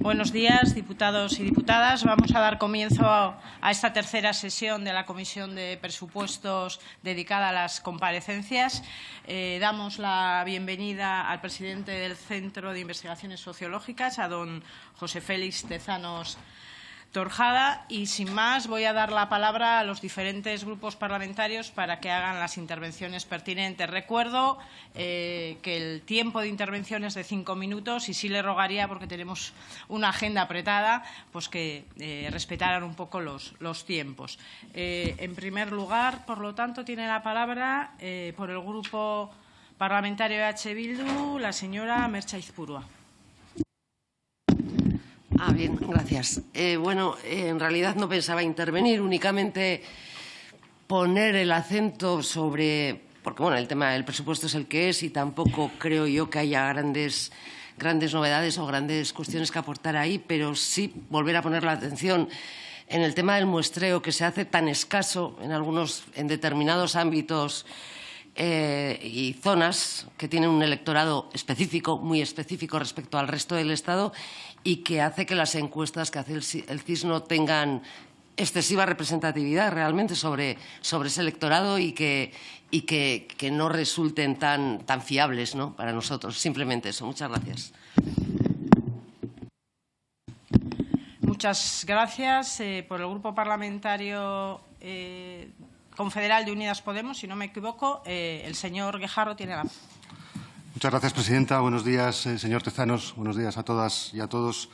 Buenos días, diputados y diputadas. Vamos a dar comienzo a esta tercera sesión de la Comisión de Presupuestos dedicada a las comparecencias. Damos la bienvenida al presidente del Centro de Investigaciones Sociológicas, a don José Félix Tezanos Torjada, y sin más voy a dar la palabra a los diferentes grupos parlamentarios para que hagan las intervenciones pertinentes. Recuerdo que el tiempo de intervención es de 5 minutos y sí le rogaría, porque tenemos una agenda apretada, pues que respetaran un poco los tiempos. En primer lugar, por lo tanto, tiene la palabra por el Grupo Parlamentario EH Bildu la señora Merche Aizpurua. Bien, gracias. En realidad no pensaba intervenir, únicamente poner el acento sobre, porque el tema del presupuesto es el que es y tampoco creo yo que haya grandes novedades o grandes cuestiones que aportar ahí, pero sí volver a poner la atención en el tema del muestreo, que se hace tan escaso en determinados ámbitos y zonas que tienen un electorado específico, muy específico respecto al resto del Estado, y que hace que las encuestas que hace el CIS no tengan excesiva representatividad realmente sobre ese electorado y que no resulten tan fiables, ¿no?, para nosotros. Simplemente eso. Muchas gracias. Muchas gracias. Por el Grupo Parlamentario Confederal de Unidas Podemos, si no me equivoco, el señor Guijarro tiene la palabra. Muchas gracias, presidenta. Buenos días, señor Tezanos. Buenos días a todas y a todos.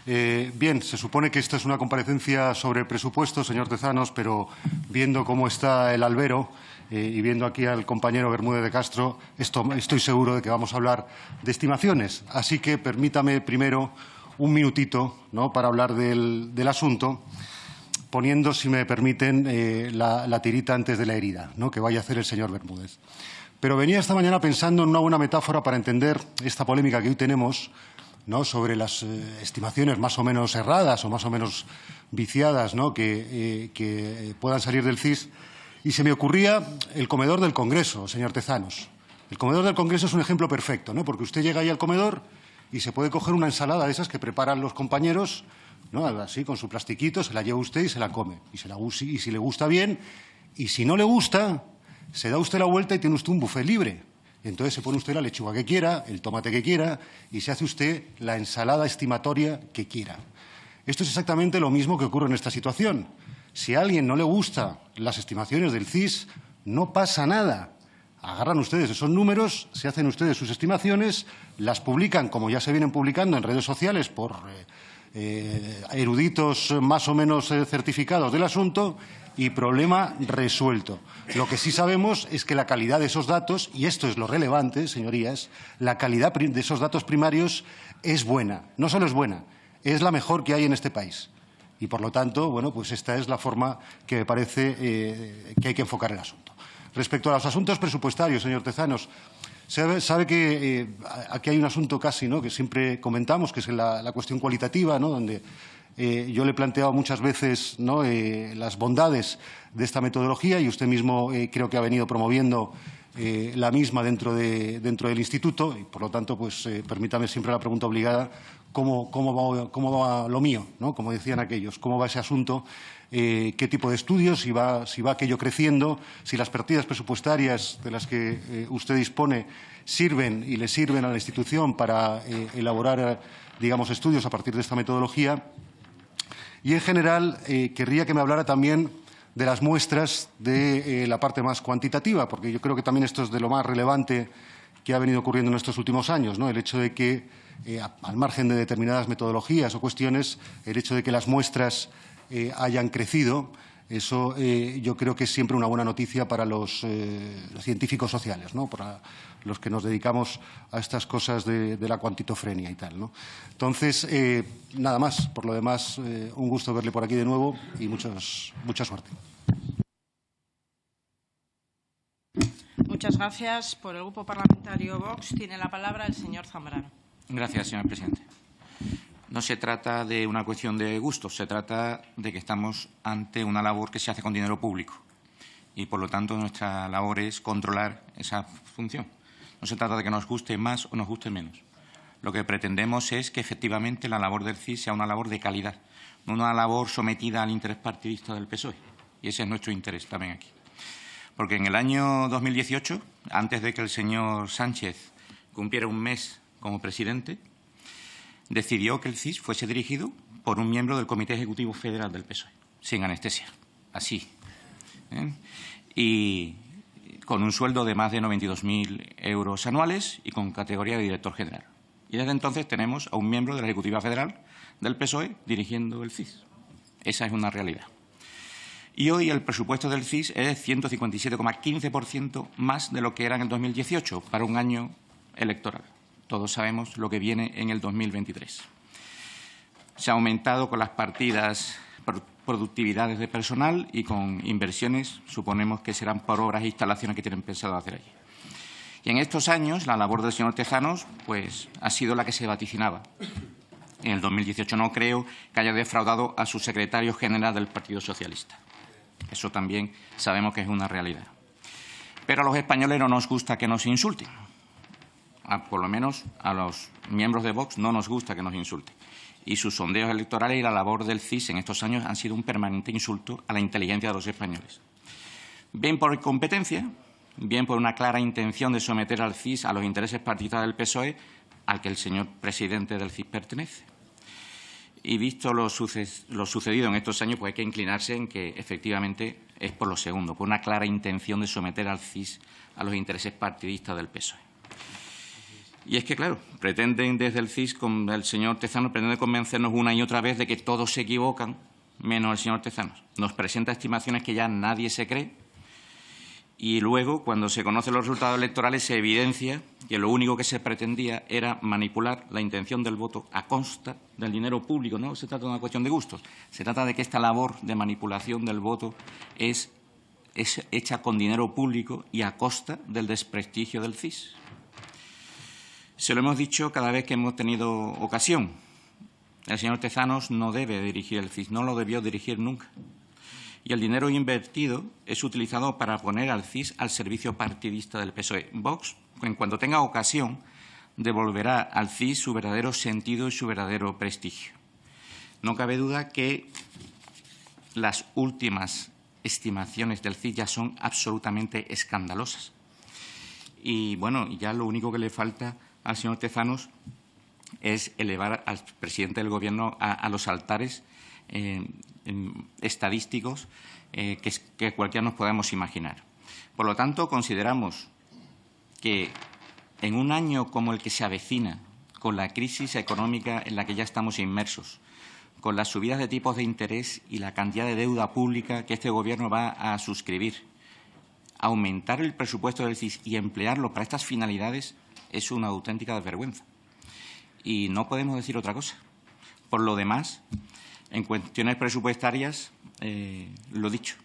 Bien, se supone que esta es una comparecencia sobre presupuesto, señor Tezanos, pero viendo cómo está el albero y viendo aquí al compañero Bermúdez de Castro, estoy seguro de que vamos a hablar de estimaciones. Así que permítame primero un minutito, ¿no?, para hablar del asunto, poniendo, si me permiten, la tirita antes de la herida, ¿no?, que vaya a hacer el señor Bermúdez. Pero venía esta mañana pensando en una buena metáfora para entender esta polémica que hoy tenemos, ¿no?, sobre las estimaciones más o menos erradas o más o menos viciadas, ¿no?, que puedan salir del CIS. Y se me ocurría el comedor del Congreso, señor Tezanos. El comedor del Congreso es un ejemplo perfecto, ¿no?, porque usted llega ahí al comedor y se puede coger una ensalada de esas que preparan los compañeros, ¿no?, así con su plastiquito, se la lleva usted y se la come. Y si le gusta bien, y si no le gusta, se da usted la vuelta y tiene usted un buffet libre. Entonces se pone usted la lechuga que quiera, el tomate que quiera y se hace usted la ensalada estimatoria que quiera. Esto es exactamente lo mismo que ocurre en esta situación. Si a alguien no le gustan las estimaciones del CIS, no pasa nada. Agarran ustedes esos números, se hacen ustedes sus estimaciones, las publican como ya se vienen publicando en redes sociales por eruditos más o menos certificados del asunto, y problema resuelto. Lo que sí sabemos es que la calidad de esos datos, y esto es lo relevante, señorías, la calidad de esos datos primarios es buena. No solo es buena, es la mejor que hay en este país. Y, por lo tanto, pues esta es la forma que me parece que hay que enfocar el asunto. Respecto a los asuntos presupuestarios, señor Tezanos, sabe que aquí hay un asunto casi, ¿no?, que siempre comentamos, que es la cuestión cualitativa, ¿no?, donde yo le he planteado muchas veces, ¿no?, las bondades de esta metodología, y usted mismo creo que ha venido promoviendo la misma dentro del instituto, y por lo tanto, pues permítame siempre la pregunta obligada: ¿cómo va lo mío?, ¿no?, como decían aquellos, ¿cómo va ese asunto? ¿Qué tipo de estudios? Si va aquello creciendo, si las partidas presupuestarias de las que usted dispone sirven y le sirven a la institución para elaborar, digamos, estudios a partir de esta metodología. Y, en general, querría que me hablara también de las muestras de la parte más cuantitativa, porque yo creo que también esto es de lo más relevante que ha venido ocurriendo en estos últimos años, ¿no?, el hecho de que, al margen de determinadas metodologías o cuestiones, el hecho de que las muestras hayan crecido, eso yo creo que es siempre una buena noticia para los científicos sociales, ¿no?, para los que nos dedicamos a estas cosas de la cuantitofrenia y tal, ¿no? Entonces, nada más. Por lo demás, un gusto verle por aquí de nuevo y mucha suerte. Muchas gracias. Por el Grupo Parlamentario Vox tiene la palabra el señor Zambrano. Gracias, señor presidente. No se trata de una cuestión de gusto, se trata de que estamos ante una labor que se hace con dinero público y, por lo tanto, nuestra labor es controlar esa función. No se trata de que nos guste más o nos guste menos. Lo que pretendemos es que efectivamente la labor del CIS sea una labor de calidad, no una labor sometida al interés partidista del PSOE. Y ese es nuestro interés también aquí. Porque en el año 2018, antes de que el señor Sánchez cumpliera un mes como presidente, decidió que el CIS fuese dirigido por un miembro del Comité Ejecutivo Federal del PSOE, sin anestesia, así. Y con un sueldo de más de 92.000 euros anuales y con categoría de director general. Y desde entonces tenemos a un miembro de la Ejecutiva Federal del PSOE dirigiendo el CIS. Esa es una realidad. Y hoy el presupuesto del CIS es 157,15% más de lo que era en el 2018, para un año electoral. Todos sabemos lo que viene en el 2023. Se ha aumentado con las partidas por productividades de personal y con inversiones, suponemos que serán por obras e instalaciones que tienen pensado hacer allí. Y en estos años la labor del señor Tezanos pues, ha sido la que se vaticinaba. En el 2018 no creo que haya defraudado a su secretario general del Partido Socialista. Eso también sabemos que es una realidad. Pero a los españoles no nos gusta que nos insulten. Por lo menos a los miembros de Vox no nos gusta que nos insulten. Y sus sondeos electorales y la labor del CIS en estos años han sido un permanente insulto a la inteligencia de los españoles. Bien por incompetencia, bien por una clara intención de someter al CIS a los intereses partidistas del PSOE, al que el señor presidente del CIS pertenece. Y visto lo sucedido en estos años, pues hay que inclinarse en que efectivamente es por lo segundo, por una clara intención de someter al CIS a los intereses partidistas del PSOE. Y es que, claro, pretenden desde el CIS, con el señor Tezanos, pretende convencernos una y otra vez de que todos se equivocan, menos el señor Tezanos. Nos presenta estimaciones que ya nadie se cree y luego, cuando se conocen los resultados electorales, se evidencia que lo único que se pretendía era manipular la intención del voto a costa del dinero público. No se trata de una cuestión de gustos, se trata de que esta labor de manipulación del voto es hecha con dinero público y a costa del desprestigio del CIS. Se lo hemos dicho cada vez que hemos tenido ocasión. El señor Tezanos no debe dirigir el CIS, no lo debió dirigir nunca. Y el dinero invertido es utilizado para poner al CIS al servicio partidista del PSOE. Vox, en cuanto tenga ocasión, devolverá al CIS su verdadero sentido y su verdadero prestigio. No cabe duda que las últimas estimaciones del CIS ya son absolutamente escandalosas. Y, bueno, ya lo único que le falta al señor Tezanos es elevar al presidente del Gobierno a los altares estadísticos que cualquiera nos podamos imaginar. Por lo tanto, consideramos que en un año como el que se avecina, con la crisis económica en la que ya estamos inmersos, con las subidas de tipos de interés y la cantidad de deuda pública que este Gobierno va a suscribir, aumentar el presupuesto del CIS y emplearlo para estas finalidades es una auténtica desvergüenza. Y no podemos decir otra cosa. Por lo demás, en cuestiones presupuestarias, lo dicho,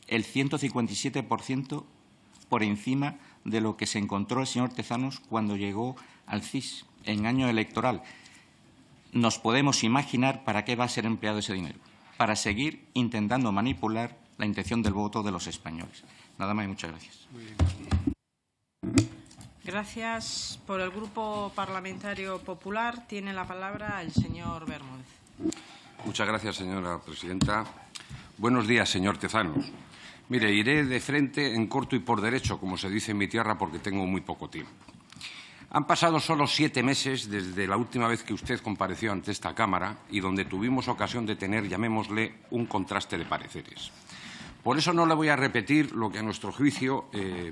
el 157% por encima de lo que se encontró el señor Tezanos cuando llegó al CIS en año electoral. Nos podemos imaginar para qué va a ser empleado ese dinero. Para seguir intentando manipular la intención del voto de los españoles. Nada más y muchas gracias. Gracias. Por el Grupo Parlamentario Popular tiene la palabra el señor Bermúdez. Muchas gracias, señora presidenta. Buenos días, señor Tezanos. Mire, iré de frente, en corto y por derecho, como se dice en mi tierra, porque tengo muy poco tiempo. Han pasado solo 7 meses desde la última vez que usted compareció ante esta Cámara y donde tuvimos ocasión de tener, llamémosle, un contraste de pareceres. Por eso no le voy a repetir lo que a nuestro juicio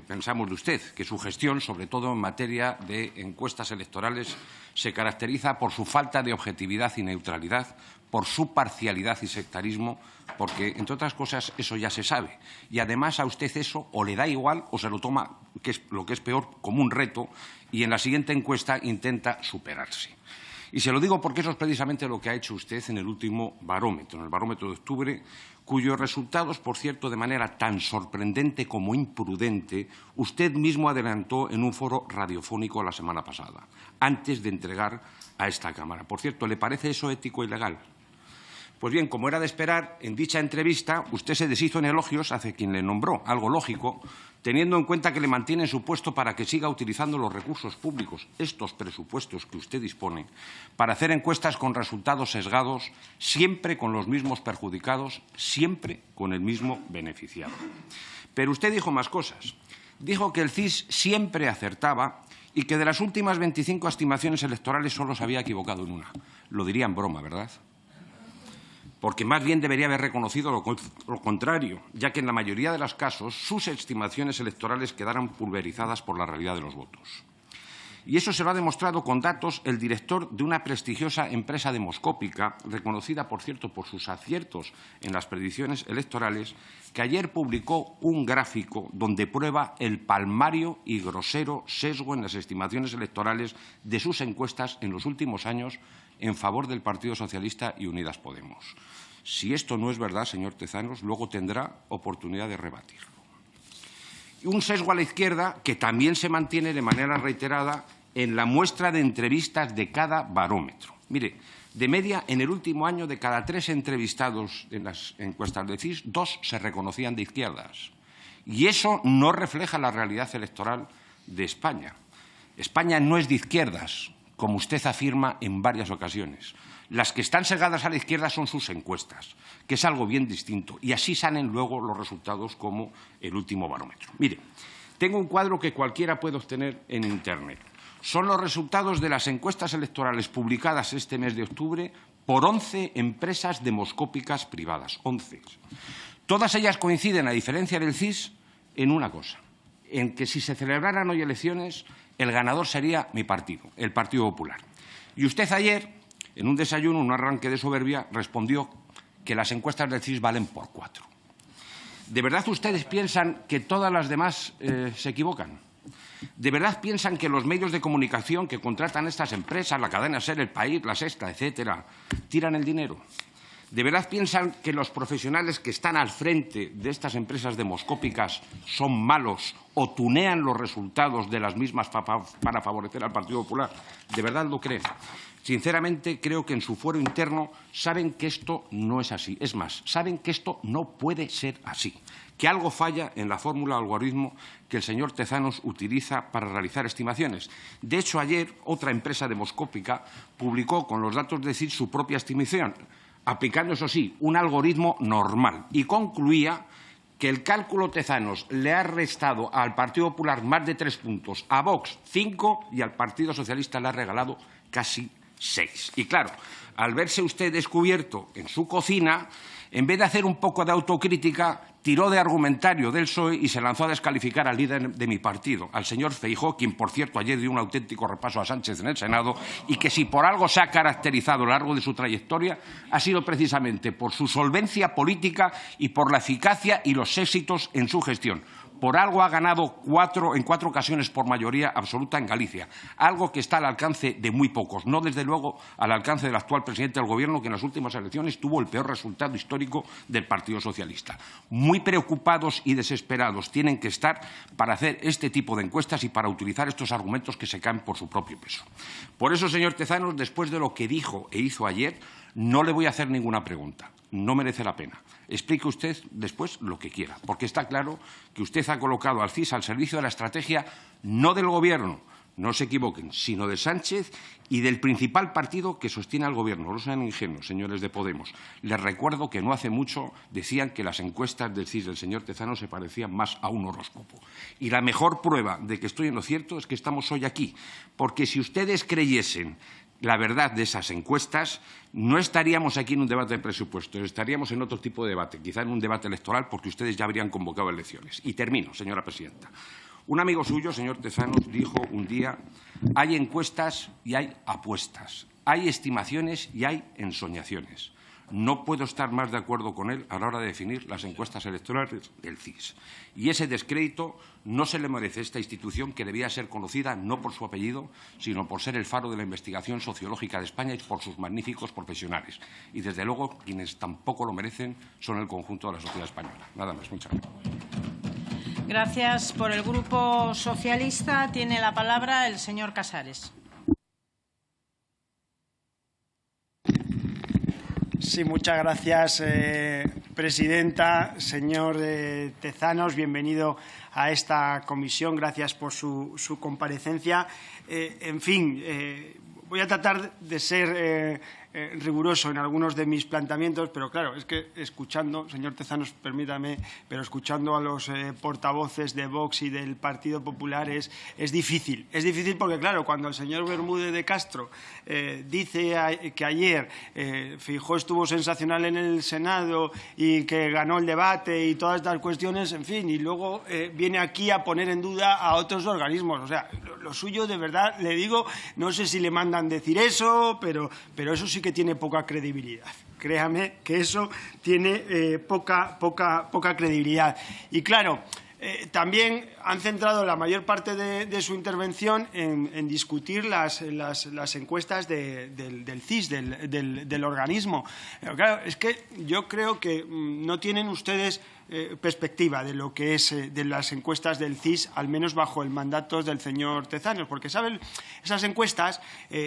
pensamos de usted, que su gestión, sobre todo en materia de encuestas electorales, se caracteriza por su falta de objetividad y neutralidad, por su parcialidad y sectarismo, porque, entre otras cosas, eso ya se sabe. Y además a usted eso o le da igual o se lo toma, que es lo que es peor, como un reto y en la siguiente encuesta intenta superarse. Y se lo digo porque eso es precisamente lo que ha hecho usted en el último barómetro, en el barómetro de octubre, cuyos resultados, por cierto, de manera tan sorprendente como imprudente, usted mismo adelantó en un foro radiofónico la semana pasada, antes de entregar a esta Cámara. Por cierto, ¿le parece eso ético y legal? Pues bien, como era de esperar, en dicha entrevista usted se deshizo en elogios hacia quien le nombró, algo lógico, teniendo en cuenta que le mantiene en su puesto para que siga utilizando los recursos públicos, estos presupuestos que usted dispone, para hacer encuestas con resultados sesgados, siempre con los mismos perjudicados, siempre con el mismo beneficiado. Pero usted dijo más cosas. Dijo que el CIS siempre acertaba y que de las últimas 25 estimaciones electorales solo se había equivocado en una. Lo diría en broma, ¿verdad? Porque más bien debería haber reconocido lo contrario, ya que en la mayoría de los casos sus estimaciones electorales quedaron pulverizadas por la realidad de los votos. Y eso se lo ha demostrado con datos el director de una prestigiosa empresa demoscópica, reconocida, por cierto, por sus aciertos en las predicciones electorales, que ayer publicó un gráfico donde prueba el palmario y grosero sesgo en las estimaciones electorales de sus encuestas en los últimos años en favor del Partido Socialista y Unidas Podemos. Si esto no es verdad, señor Tezanos, luego tendrá oportunidad de rebatirlo. Y un sesgo a la izquierda que también se mantiene de manera reiterada en la muestra de entrevistas de cada barómetro. Mire, de media, en el último año, de cada 3 entrevistados en las encuestas de CIS, 2 se reconocían de izquierdas. Y eso no refleja la realidad electoral de España. España no es de izquierdas, como usted afirma en varias ocasiones. Las que están sesgadas a la izquierda son sus encuestas, que es algo bien distinto. Y así salen luego los resultados como el último barómetro. Mire, tengo un cuadro que cualquiera puede obtener en Internet. Son los resultados de las encuestas electorales publicadas este mes de octubre por 11 empresas demoscópicas privadas. 11. Todas ellas coinciden, a diferencia del CIS, en una cosa, en que si se celebraran hoy elecciones, el ganador sería mi partido, el Partido Popular. Y usted ayer, en un desayuno, un arranque de soberbia, respondió que las encuestas del CIS valen por 4. ¿De verdad ustedes piensan que todas las demás se equivocan? ¿De verdad piensan que los medios de comunicación que contratan estas empresas, la cadena SER, El País, La Sexta, etcétera, tiran el dinero? ¿De verdad piensan que los profesionales que están al frente de estas empresas demoscópicas son malos o tunean los resultados de las mismas para favorecer al Partido Popular? ¿De verdad lo creen? Sinceramente, creo que en su fuero interno saben que esto no es así. Es más, saben que esto no puede ser así, que algo falla en la fórmula o algoritmo que el señor Tezanos utiliza para realizar estimaciones. De hecho, ayer otra empresa demoscópica publicó con los datos de CIS su propia estimación, aplicando, eso sí, un algoritmo normal, y concluía que el cálculo Tezanos le ha restado al Partido Popular más de 3 puntos, a Vox 5 y al Partido Socialista le ha regalado casi 6. Y claro, al verse usted descubierto en su cocina, en vez de hacer un poco de autocrítica, tiró de argumentario del PSOE y se lanzó a descalificar al líder de mi partido, al señor Feijóo, quien, por cierto, ayer dio un auténtico repaso a Sánchez en el Senado, y que si por algo se ha caracterizado a lo largo de su trayectoria ha sido precisamente por su solvencia política y por la eficacia y los éxitos en su gestión. Por algo ha ganado en 4 ocasiones por mayoría absoluta en Galicia, algo que está al alcance de muy pocos, no desde luego al alcance del actual presidente del Gobierno, que en las últimas elecciones tuvo el peor resultado histórico del Partido Socialista. Muy preocupados y desesperados tienen que estar para hacer este tipo de encuestas y para utilizar estos argumentos que se caen por su propio peso. Por eso, señor Tezanos, después de lo que dijo e hizo ayer, no le voy a hacer ninguna pregunta. No merece la pena. Explique usted después lo que quiera, porque está claro que usted ha colocado al CIS al servicio de la estrategia no del Gobierno, no se equivoquen, sino de Sánchez y del principal partido que sostiene al Gobierno. No sean ingenuos, señores de Podemos. Les recuerdo que no hace mucho decían que las encuestas del CIS del señor Tezanos se parecían más a un horóscopo. Y la mejor prueba de que estoy en lo cierto es que estamos hoy aquí, porque si ustedes creyesen la verdad de esas encuestas, no estaríamos aquí en un debate de presupuestos, estaríamos en otro tipo de debate, quizá en un debate electoral, porque ustedes ya habrían convocado elecciones. Y termino, señora presidenta. Un amigo suyo, señor Tezanos, dijo un día: hay encuestas y hay apuestas, hay estimaciones y hay ensoñaciones. No puedo estar más de acuerdo con él a la hora de definir las encuestas electorales del CIS. Y ese descrédito no se le merece a esta institución, que debía ser conocida no por su apellido, sino por ser el faro de la investigación sociológica de España y por sus magníficos profesionales. Y, desde luego, quienes tampoco lo merecen son el conjunto de la sociedad española. Nada más. Muchas gracias. Gracias. Por el Grupo Socialista tiene la palabra el señor Casares. Sí, muchas gracias, presidenta. Señor Tezanos, bienvenido a esta comisión. Gracias por su comparecencia. En fin, voy a tratar de ser riguroso en algunos de mis planteamientos, pero claro, es que escuchando, señor Tezanos, permítame, pero escuchando a los portavoces de Vox y del Partido Popular es difícil. Es difícil porque, claro, cuando el señor Bermúdez de Castro dice que ayer Feijóo estuvo sensacional en el Senado y que ganó el debate y todas estas cuestiones, en fin, y luego viene aquí a poner en duda a otros organismos. O sea, lo suyo, de verdad, le digo, no sé si le mandan decir eso, pero eso sí que tiene poca credibilidad. Créame que eso tiene poca credibilidad. Y claro, también han centrado la mayor parte de su intervención en discutir las encuestas del CIS, del organismo. Pero claro, es que yo creo que no tienen ustedes perspectiva de lo que es de las encuestas del CIS, al menos bajo el mandato del señor Tezanos, porque, ¿saben? Esas encuestas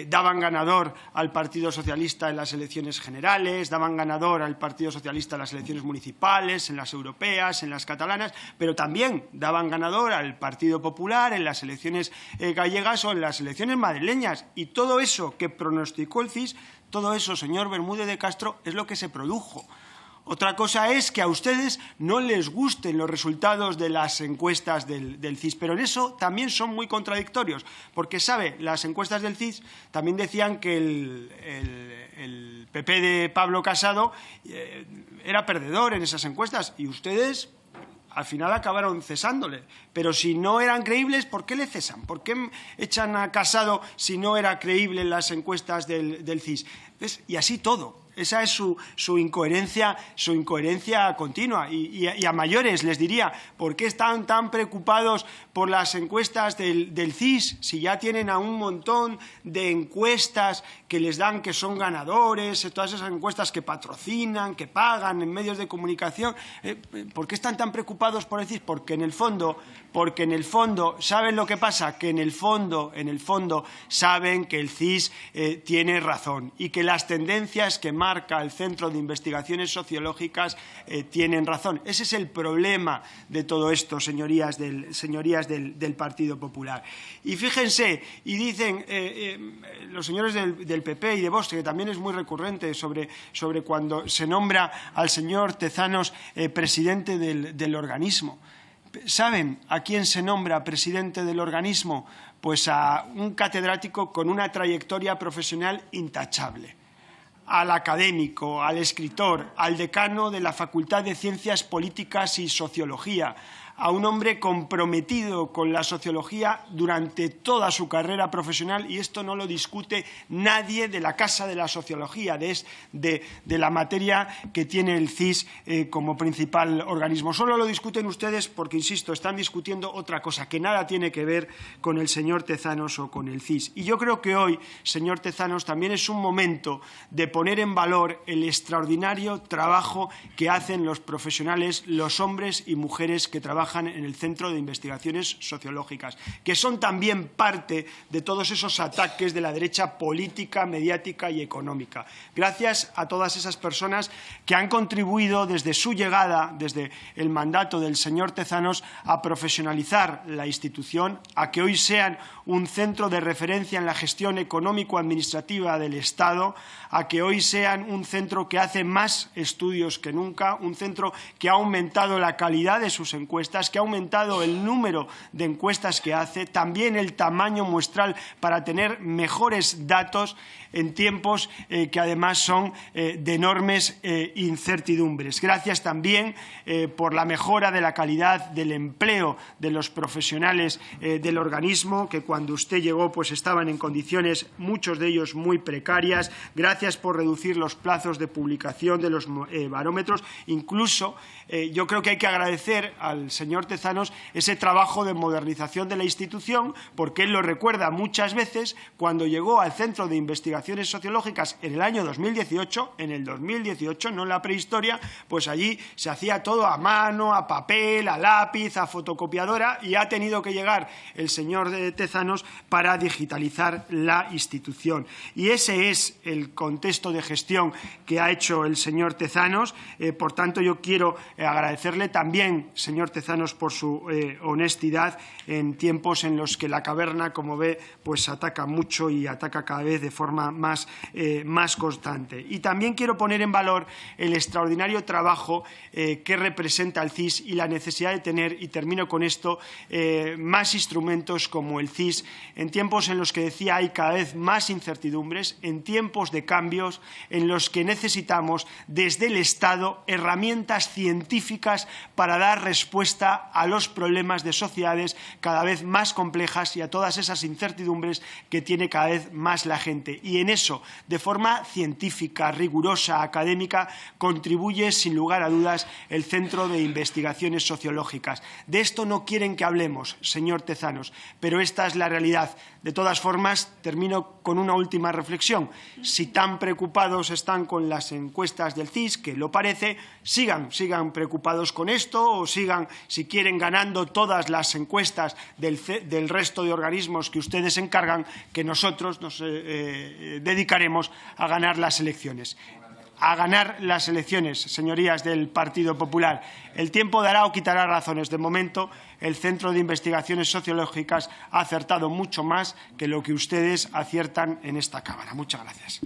daban ganador al Partido Socialista en las elecciones generales, daban ganador al Partido Socialista en las elecciones municipales, en las europeas, en las catalanas, pero también daban ganador al Partido Popular en las elecciones gallegas o en las elecciones madrileñas. Y todo eso que pronosticó el CIS, todo eso, señor Bermúdez de Castro, es lo que se produjo. Otra cosa es que a ustedes no les gusten los resultados de las encuestas del CIS, pero en eso también son muy contradictorios, porque, ¿sabe?, las encuestas del CIS también decían que el PP de Pablo Casado era perdedor en esas encuestas y ustedes al final acabaron cesándole. Pero si no eran creíbles, ¿por qué le cesan? ¿Por qué echan a Casado si no era creíble en las encuestas del CIS? Y así todo. Esa es su incoherencia continua. Y a mayores les diría, ¿por qué están tan preocupados por las encuestas del CIS si ya tienen a un montón de encuestas que les dan que son ganadores, todas esas encuestas que patrocinan, que pagan en medios de comunicación? ¿Por qué están tan preocupados por el CIS? Porque en el fondo, ¿saben lo que pasa? Que en el fondo saben que el CIS tiene razón y que las tendencias que marca el Centro de Investigaciones Sociológicas tienen razón. Ese es el problema de todo esto, señorías del Partido Popular. Y fíjense, y dicen los señores del PP y de Vox, que también es muy recurrente sobre cuando se nombra al señor Tezanos presidente del organismo. ¿Saben a quién se nombra presidente del organismo? Pues a un catedrático con una trayectoria profesional intachable, al académico, al escritor, al decano de la Facultad de Ciencias Políticas y Sociología, a un hombre comprometido con la sociología durante toda su carrera profesional, y esto no lo discute nadie de la Casa de la Sociología, de la materia que tiene el CIS como principal organismo. Solo lo discuten ustedes porque, insisto, están discutiendo otra cosa que nada tiene que ver con el señor Tezanos o con el CIS. Y yo creo que hoy, señor Tezanos, también es un momento de poner en valor el extraordinario trabajo que hacen los profesionales, los hombres y mujeres que trabajan en el Centro de Investigaciones Sociológicas, que son también parte de todos esos ataques de la derecha política, mediática y económica. Gracias a todas esas personas que han contribuido desde su llegada, desde el mandato del señor Tezanos, a profesionalizar la institución, a que hoy sean un centro de referencia en la gestión económico-administrativa del Estado, a que hoy sean un centro que hace más estudios que nunca, un centro que ha aumentado la calidad de sus encuestas, que ha aumentado el número de encuestas que hace, también el tamaño muestral para tener mejores datos en tiempos que además son de enormes incertidumbres. Gracias también por la mejora de la calidad del empleo de los profesionales del organismo, que cuando usted llegó pues estaban en condiciones, muchos de ellos muy precarias. Gracias por reducir los plazos de publicación de los barómetros. Incluso yo creo que hay que agradecer al señor señor Tezanos ese trabajo de modernización de la institución, porque él lo recuerda muchas veces cuando llegó al Centro de Investigaciones Sociológicas en el año 2018, en el 2018, no en la prehistoria, pues allí se hacía todo a mano, a papel, a lápiz, a fotocopiadora, y ha tenido que llegar el señor Tezanos para digitalizar la institución. Y ese es el contexto de gestión que ha hecho el señor Tezanos. Por tanto, yo quiero agradecerle también, señor Tezanos, por su honestidad en tiempos en los que la caverna, como ve, pues ataca mucho y ataca cada vez de forma más constante. Y también quiero poner en valor el extraordinario trabajo que representa el CIS y la necesidad de tener, y termino con esto, más instrumentos como el CIS en tiempos en los que, decía, hay cada vez más incertidumbres, en tiempos de cambios en los que necesitamos desde el Estado herramientas científicas para dar respuesta a los problemas de sociedades cada vez más complejas y a todas esas incertidumbres que tiene cada vez más la gente. Y en eso, de forma científica, rigurosa, académica, contribuye sin lugar a dudas el Centro de Investigaciones Sociológicas. De esto no quieren que hablemos, señor Tezanos, pero esta es la realidad. De todas formas, termino con una última reflexión. Si tan preocupados están con las encuestas del CIS, que lo parece, sigan preocupados con esto, o sigan, si quieren, ganando todas las encuestas del resto de organismos que ustedes encargan, que nosotros nos dedicaremos a ganar las elecciones. A ganar las elecciones, señorías del Partido Popular. El tiempo dará o quitará razones. De momento, el Centro de Investigaciones Sociológicas ha acertado mucho más que lo que ustedes aciertan en esta Cámara. Muchas gracias.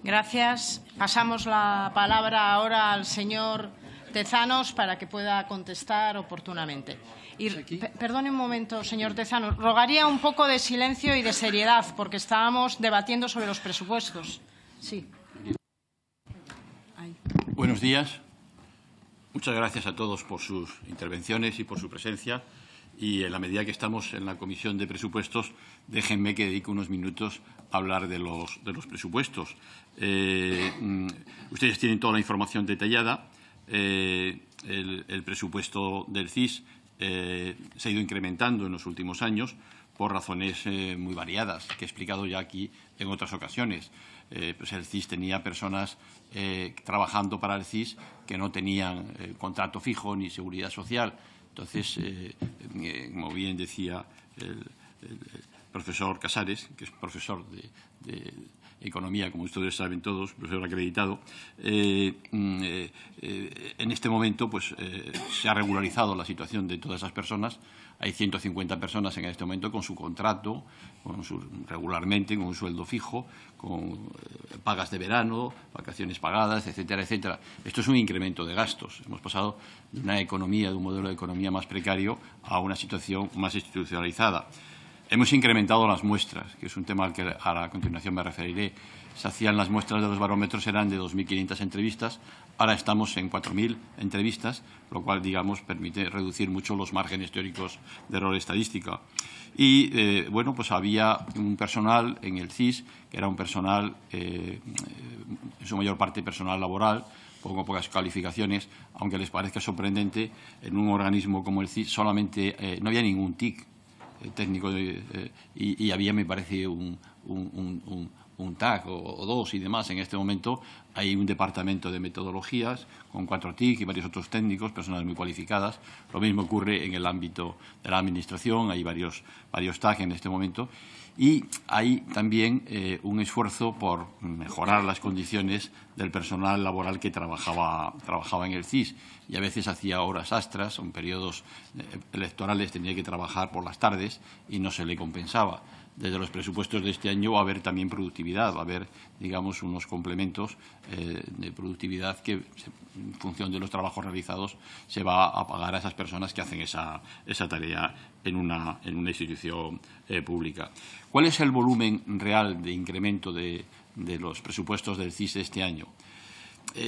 Gracias. Pasamos la palabra ahora al señor Tezanos para que pueda contestar oportunamente. Y perdone un momento, señor Tezanos, rogaría un poco de silencio y de seriedad, porque estábamos debatiendo sobre los presupuestos. Sí. Buenos días. Muchas gracias a todos por sus intervenciones y por su presencia. Y en la medida que estamos en la Comisión de Presupuestos, déjenme que dedique unos minutos a hablar de los presupuestos. Ustedes tienen toda la información detallada. El presupuesto del CIS se ha ido incrementando en los últimos años por razones muy variadas, que he explicado ya aquí en otras ocasiones. Pues el CIS tenía personas trabajando para el CIS que no tenían contrato fijo ni seguridad social. Entonces, como bien decía el profesor Casares, que es profesor de Economía, como ustedes saben todos, profesor acreditado, en este momento pues, se ha regularizado la situación de todas esas personas. Hay 150 personas en este momento con su contrato, regularmente, con un sueldo fijo, con pagas de verano, vacaciones pagadas, etcétera, etcétera. Esto es un incremento de gastos. Hemos pasado de una economía, de un modelo de economía más precario a una situación más institucionalizada. Hemos incrementado las muestras, que es un tema al que a continuación me referiré. Se hacían las muestras de los barómetros, eran de 2.500 entrevistas, ahora estamos en 4.000 entrevistas, lo cual, digamos, permite reducir mucho los márgenes teóricos de error estadística. Y, bueno, pues había un personal en el CIS, que era un personal, en su mayor parte personal laboral, con pocas calificaciones, aunque les parezca sorprendente, en un organismo como el CIS solamente no había ningún TIC técnico y había, me parece, un TAC o dos y demás. En este momento hay un departamento de metodologías con 4 TIC y varios otros técnicos, personas muy cualificadas. Lo mismo ocurre en el ámbito de la administración, hay varios TAC en este momento. Y hay también un esfuerzo por mejorar las condiciones del personal laboral que trabajaba en el CIS. Y a veces hacía horas extras, en periodos electorales tenía que trabajar por las tardes y no se le compensaba. Desde los presupuestos de este año va a haber también productividad, va a haber, digamos, unos complementos de productividad que, en función de los trabajos realizados, se va a pagar a esas personas que hacen esa tarea en una institución pública. ¿Cuál es el volumen real de incremento de los presupuestos del CIS este año?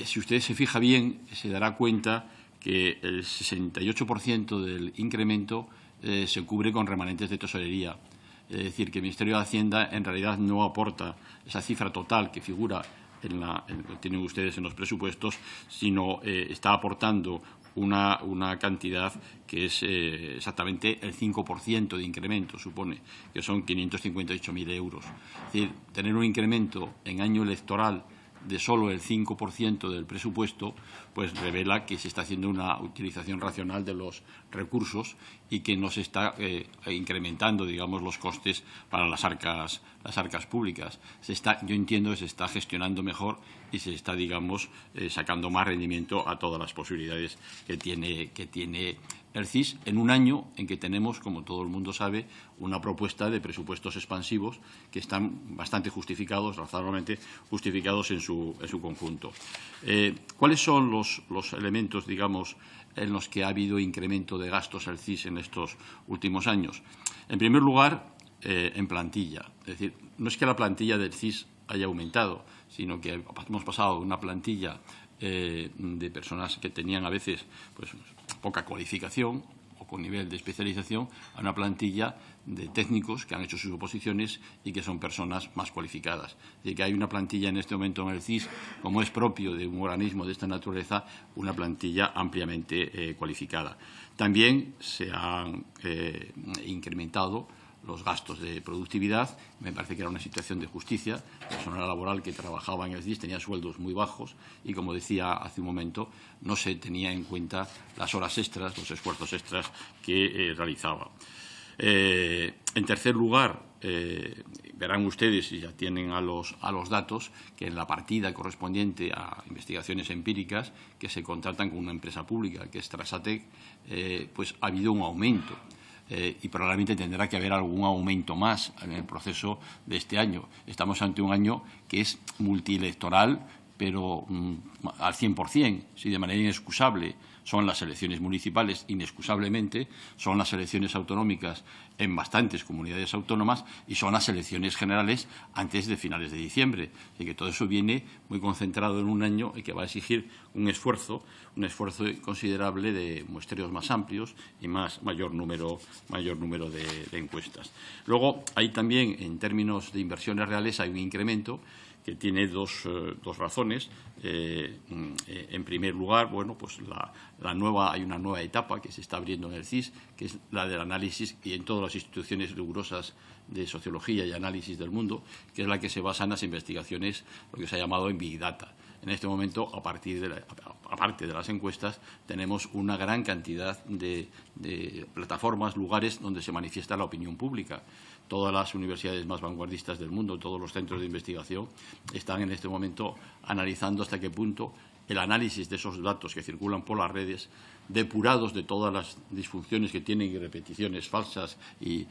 Si usted se fija bien, se dará cuenta que el 68% del incremento se cubre con remanentes de tesorería. Es decir, que el Ministerio de Hacienda en realidad no aporta esa cifra total que figura tienen ustedes en los presupuestos, sino está aportando una cantidad que es exactamente el 5% de incremento, supone, que son 558.000 euros. Es decir, tener un incremento en año electoral de solo el 5% del presupuesto, pues revela que se está haciendo una utilización racional de los recursos y que no se está incrementando, digamos, los costes para las arcas públicas. Yo entiendo que se está gestionando mejor y se está, digamos, sacando más rendimiento a todas las posibilidades que tiene el CIS en un año en que tenemos, como todo el mundo sabe, una propuesta de presupuestos expansivos que están bastante justificados, razonablemente justificados en su conjunto. ¿Cuáles son los elementos, digamos, en los que ha habido incremento de gastos al CIS en estos últimos años? En primer lugar, en plantilla. Es decir, no es que la plantilla del CIS haya aumentado, sino que hemos pasado de una plantilla de personas que tenían a veces pues poca cualificación o con nivel de especialización a una plantilla de técnicos que han hecho sus oposiciones y que son personas más cualificadas. Es decir, que hay una plantilla en este momento en el CIS, como es propio de un organismo de esta naturaleza, una plantilla ampliamente cualificada. También se han incrementado los gastos de productividad. Me parece que era una situación de justicia. El personal laboral que trabajaba en el CIS tenía sueldos muy bajos y, como decía hace un momento, no se tenía en cuenta las horas extras, los esfuerzos extras que realizaba. En tercer lugar, verán ustedes, si ya tienen a los datos, que en la partida correspondiente a investigaciones empíricas que se contratan con una empresa pública, que es Trasatec, pues ha habido un aumento. Y probablemente tendrá que haber algún aumento más en el proceso de este año. Estamos ante un año que es multielectoral, pero al 100%, si de manera inexcusable son las elecciones municipales, inexcusablemente son las elecciones autonómicas en bastantes comunidades autónomas y son las elecciones generales antes de finales de diciembre. Y que todo eso viene muy concentrado en un año y que va a exigir un esfuerzo considerable de muestreos más amplios y mayor número de encuestas. Luego, hay también, en términos de inversiones reales, hay un incremento que tiene dos razones. En primer lugar, bueno, pues hay una nueva etapa que se está abriendo en el CIS, que es la del análisis, y en todas las instituciones rigurosas de sociología y análisis del mundo, que es la que se basa en las investigaciones, lo que se ha llamado en Big Data. En este momento, aparte de las encuestas, tenemos una gran cantidad de plataformas, lugares donde se manifiesta la opinión pública. Todas las universidades más vanguardistas del mundo, todos los centros de investigación, están en este momento analizando hasta qué punto el análisis de esos datos que circulan por las redes, depurados de todas las disfunciones que tienen y repeticiones falsas y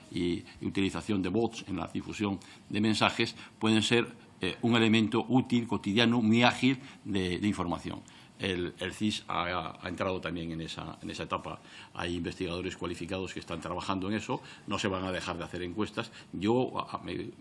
utilización de bots en la difusión de mensajes, pueden ser un elemento útil, cotidiano, muy ágil de información. El CIS ha entrado también en esa etapa. Hay investigadores cualificados que están trabajando en eso. No se van a dejar de hacer encuestas. Yo me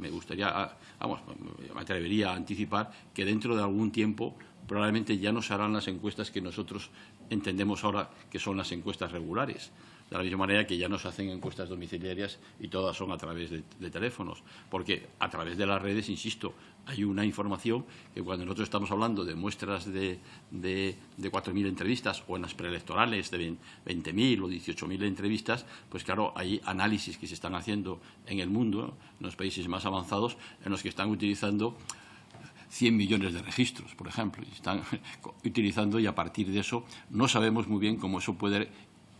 atrevería a anticipar que dentro de algún tiempo probablemente ya no se harán las encuestas que nosotros entendemos ahora que son las encuestas regulares. De la misma manera que ya no se hacen encuestas domiciliarias y todas son a través de teléfonos, porque a través de las redes, insisto, hay una información que cuando nosotros estamos hablando de muestras de 4.000 entrevistas o en las preelectorales de 20.000 o 18.000 entrevistas, pues claro, hay análisis que se están haciendo en el mundo, en los países más avanzados, en los que están utilizando 100 millones de registros, por ejemplo, y están utilizando, y a partir de eso no sabemos muy bien cómo eso puede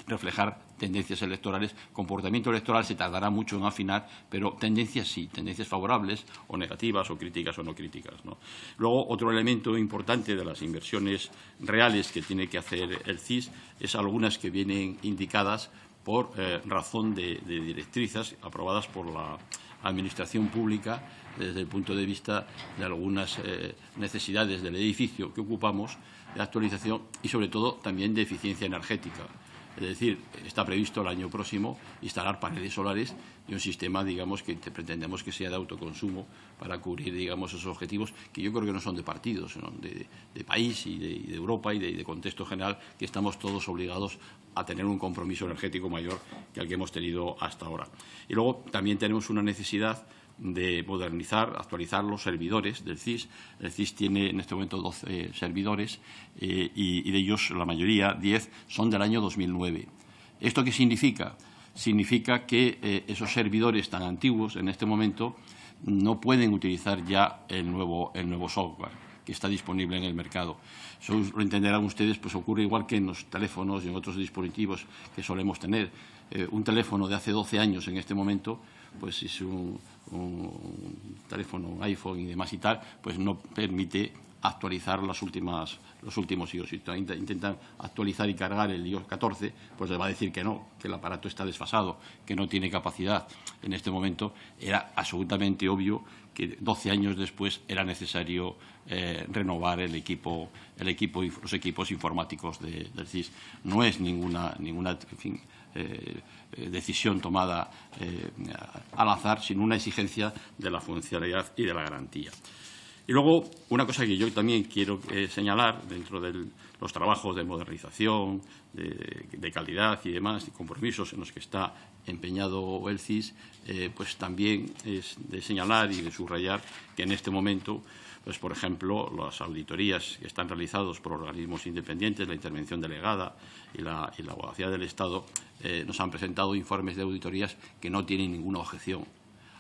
reflejar tendencias electorales. Comportamiento electoral se tardará mucho en afinar, pero tendencias sí, tendencias favorables o negativas o críticas o no críticas, ¿no? Luego, otro elemento importante de las inversiones reales que tiene que hacer el CIS es algunas que vienen indicadas por razón de directrices aprobadas por la Administración Pública desde el punto de vista de algunas necesidades del edificio que ocupamos, de actualización y, sobre todo, también de eficiencia energética. Es decir, está previsto el año próximo instalar paneles solares y un sistema, digamos, que pretendemos que sea de autoconsumo para cubrir, digamos, esos objetivos que yo creo que no son de partidos, sino de país y de Europa y de contexto general, que estamos todos obligados a tener un compromiso energético mayor que el que hemos tenido hasta ahora. Y luego también tenemos una necesidad de modernizar, actualizar los servidores del CIS. El CIS tiene en este momento 12 servidores y de ellos la mayoría, 10, son del año 2009. ¿Esto qué significa? Significa que esos servidores tan antiguos en este momento no pueden utilizar ya el nuevo software que está disponible en el mercado. Eso lo entenderán ustedes, pues ocurre igual que en los teléfonos y en otros dispositivos que solemos tener. Un teléfono de hace 12 años en este momento, pues si es un teléfono, un iPhone y demás y tal, pues no permite actualizar los últimos iOS. Si intentan actualizar y cargar el iOS 14, pues les va a decir que no, que el aparato está desfasado, que no tiene capacidad. En este momento era absolutamente obvio que 12 años después era necesario renovar los equipos informáticos del CIS. No es ninguna decisión tomada al azar, sino una exigencia de la funcionalidad y de la garantía. Y luego, una cosa que yo también quiero señalar dentro de los trabajos de modernización, de calidad y demás, y compromisos en los que está empeñado el CIS, pues también es de señalar y de subrayar que en este momento, pues por ejemplo, las auditorías que están realizadas por organismos independientes, la intervención delegada y la abogacía del Estado, nos han presentado informes de auditorías que no tienen ninguna objeción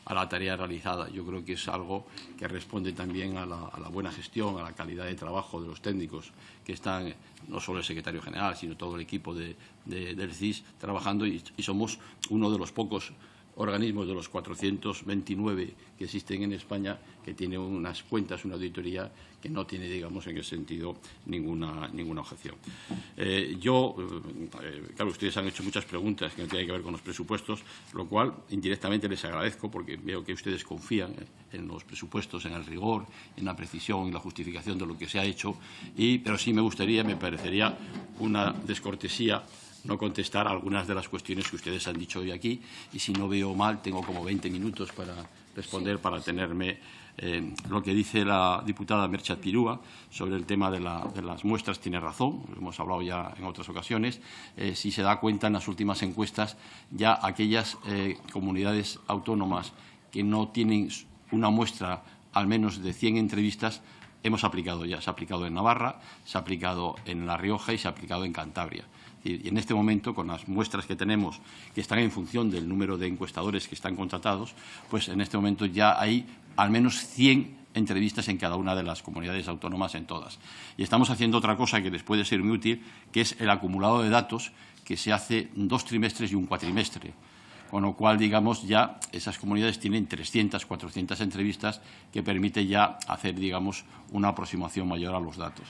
a la tarea realizada. Yo creo que es algo que responde también a la buena gestión, a la calidad de trabajo de los técnicos que están, no solo el secretario general, sino todo el equipo del CIS trabajando, y somos uno de los pocos organismos de los 429 que existen en España que tiene unas cuentas, una auditoría que no tiene, digamos, en ese sentido ninguna objeción. Claro, ustedes han hecho muchas preguntas que no tienen que ver con los presupuestos, lo cual indirectamente les agradezco porque veo que ustedes confían en los presupuestos, en el rigor, en la precisión y la justificación de lo que se ha hecho, pero sí me parecería una descortesía no contestar algunas de las cuestiones que ustedes han dicho hoy aquí, y si no veo mal, tengo como 20 minutos para responder, para tenerme lo que dice la diputada Merche Azpirúa sobre el tema de las muestras. Tiene razón, lo hemos hablado ya en otras ocasiones. Si se da cuenta, en las últimas encuestas, ya aquellas comunidades autónomas que no tienen una muestra al menos de 100 entrevistas, hemos aplicado ya. Se ha aplicado en Navarra, se ha aplicado en La Rioja y se ha aplicado en Cantabria. Y en este momento, con las muestras que tenemos, que están en función del número de encuestadores que están contratados, pues en este momento ya hay al menos 100 entrevistas en cada una de las comunidades autónomas, en todas. Y estamos haciendo otra cosa que les puede ser muy útil, que es el acumulado de datos que se hace 2 trimestres y un cuatrimestre. Con lo cual, digamos, ya esas comunidades tienen 300, 400 entrevistas que permite ya hacer, digamos, una aproximación mayor a los datos.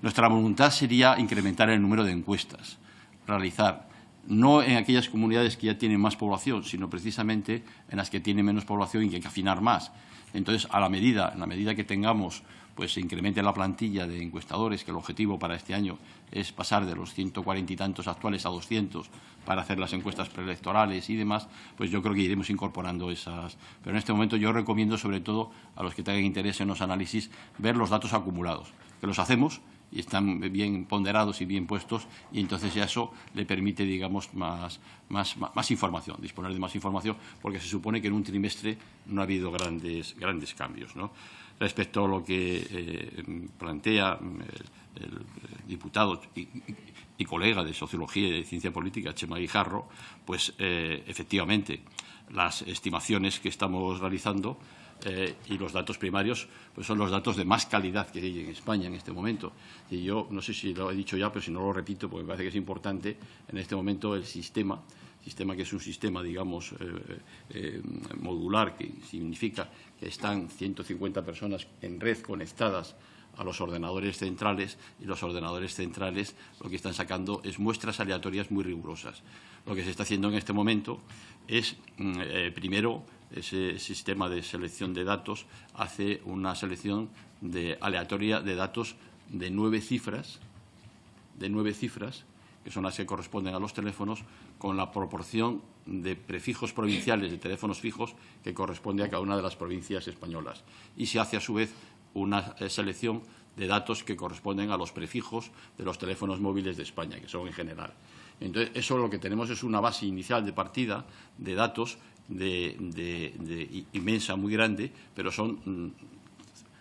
Nuestra voluntad sería incrementar el número de encuestas, realizar, no en aquellas comunidades que ya tienen más población, sino precisamente en las que tienen menos población y que hay que afinar más. Entonces, en la medida que tengamos, pues se incremente la plantilla de encuestadores, que el objetivo para este año es pasar de los 140 y tantos actuales a 200 para hacer las encuestas preelectorales y demás, pues yo creo que iremos incorporando esas. Pero en este momento yo recomiendo, sobre todo a los que tengan interés en los análisis, ver los datos acumulados, que los hacemos y están bien ponderados y bien puestos, y entonces ya eso le permite, digamos, más información, disponer de más información, porque se supone que en un trimestre no ha habido grandes cambios, ¿no? Respecto a lo que plantea el diputado y colega de Sociología y de Ciencia Política, Chema Guijarro, pues efectivamente las estimaciones que estamos realizando y los datos primarios pues son los datos de más calidad que hay en España en este momento. Y yo no sé si lo he dicho ya, pero si no lo repito, porque me parece que es importante, en este momento el sistema que es un sistema, digamos, modular, que significa que están 150 personas en red conectadas a los ordenadores centrales, y los ordenadores centrales lo que están sacando es muestras aleatorias muy rigurosas. Lo que se está haciendo en este momento es, primero, ese sistema de selección de datos hace una selección aleatoria de datos de 9 cifras, que son las que corresponden a los teléfonos, con la proporción de prefijos provinciales de teléfonos fijos que corresponde a cada una de las provincias españolas. Y se hace, a su vez, una selección de datos que corresponden a los prefijos de los teléfonos móviles de España, que son en general. Entonces, eso lo que tenemos es una base inicial de partida de datos inmensa, muy grande, pero son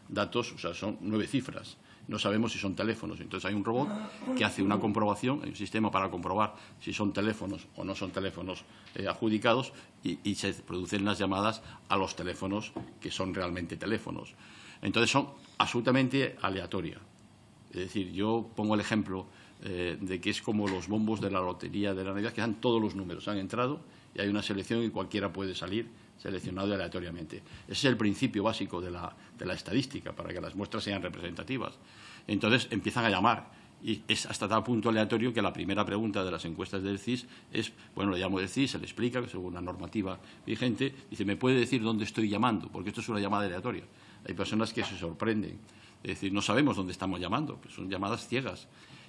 datos, o sea, son 9 cifras. No sabemos si son teléfonos. Entonces hay un robot que hace una comprobación, hay un sistema para comprobar si son teléfonos o no son teléfonos adjudicados y se producen las llamadas a los teléfonos que son realmente teléfonos. Entonces son absolutamente aleatorias. Es decir, yo pongo el ejemplo de que es como los bombos de la lotería de la Navidad, que dan todos los números, han entrado y hay una selección y cualquiera puede salir seleccionado aleatoriamente. Ese es el principio básico de la estadística, para que las muestras sean representativas. Entonces empiezan a llamar y es hasta tal punto aleatorio que la primera pregunta de las encuestas del CIS es, bueno, le llamo del CIS, se le explica que según la normativa vigente, dice, ¿me puede decir dónde estoy llamando? Porque esto es una llamada aleatoria. Hay personas que se sorprenden, es decir, no sabemos dónde estamos llamando, pues son llamadas ciegas.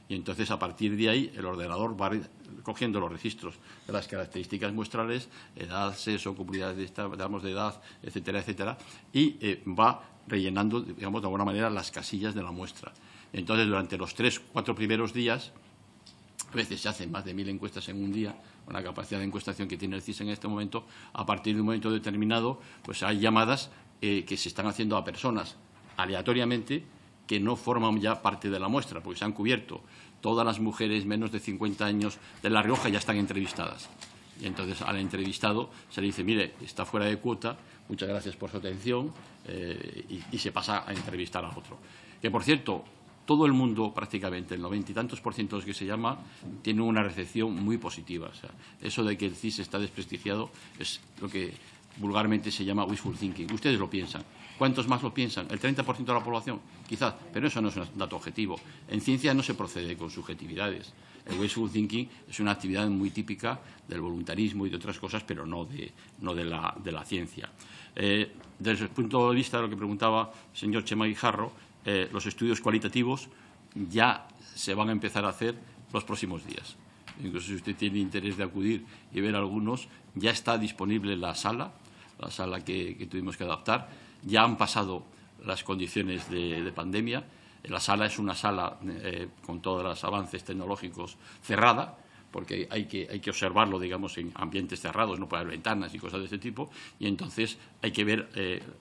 Y entonces, a partir de ahí, el ordenador va cogiendo los registros de las características muestrales, edad, sexo, comunidad de edad, etcétera, etcétera, y va rellenando, digamos, de alguna manera, las casillas de la muestra. Entonces, durante los 3 o 4 primeros días, a veces se hacen más de 1000 encuestas en un día, con la capacidad de encuestación que tiene el CIS en este momento, a partir de un momento determinado, pues hay llamadas que se están haciendo a personas aleatoriamente, que no forman ya parte de la muestra, porque se han cubierto. Todas las mujeres menos de 50 años de La Rioja ya están entrevistadas. Y entonces al entrevistado se le dice, mire, está fuera de cuota, muchas gracias por su atención, y se pasa a entrevistar a otro. Que, por cierto, todo el mundo, prácticamente, el 90 y tantos % de los que se llama, tiene una recepción muy positiva. O sea, eso de que el CIS está desprestigiado es lo que vulgarmente se llama wishful thinking. Ustedes lo piensan. ¿Cuántos más lo piensan? ¿El 30% de la población? Quizás, pero eso no es un dato objetivo. En ciencia no se procede con subjetividades. El wishful thinking es una actividad muy típica del voluntarismo y de otras cosas, pero no de la ciencia. Desde el punto de vista de lo que preguntaba el señor Chema Guijarro, los estudios cualitativos ya se van a empezar a hacer los próximos días. Incluso si usted tiene interés de acudir y ver algunos, ya está disponible la sala que tuvimos que adaptar. Ya han pasado las condiciones de pandemia. La sala es una sala con todos los avances tecnológicos cerrada, porque hay que observarlo, digamos, en ambientes cerrados, no puede haber ventanas y cosas de este tipo. Y entonces hay que ver,